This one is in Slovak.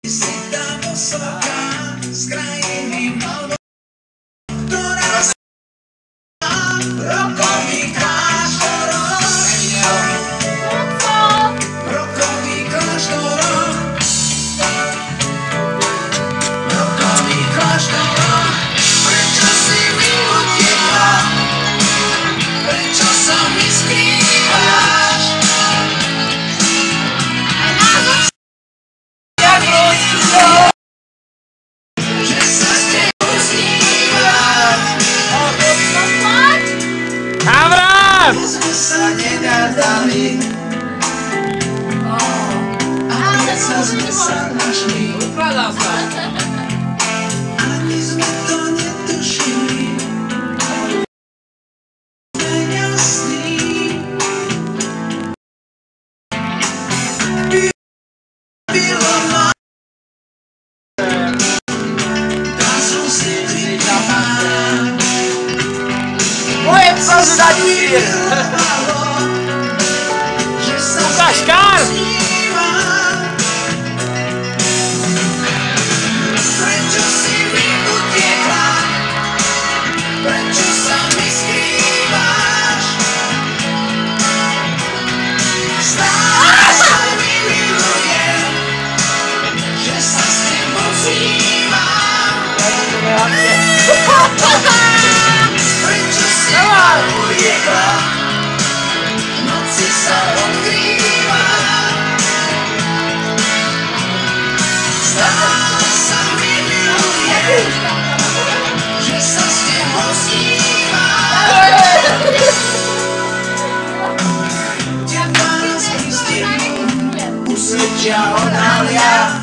Si tá vysoká z krajiny malou, ktorá sa rokový kláštorok. Rokový kláštorok. Rokový kláštorok. Prečo si mi utiekla? Prečo sa mi skrývaš? Že sa s tebou snívam. Kamarát! Že sme sa nenadali. Ale sme sa našli. Ani sme to netušili. Sme jasní. Bylo ma. Dal som si vypala. Moje psa zdaní! Že sa s Kaškár! snívam. Prečo si mi utiekla? Prečo sa mi skrývaš? Stále sa mi milujem, že sa s tebou snívam. Prečo si ma utiekla? V noci sa odkrývam. Stále sa mi milujem, že sa s tebou snívam. Teba rozpustím, usvedčia odhalia.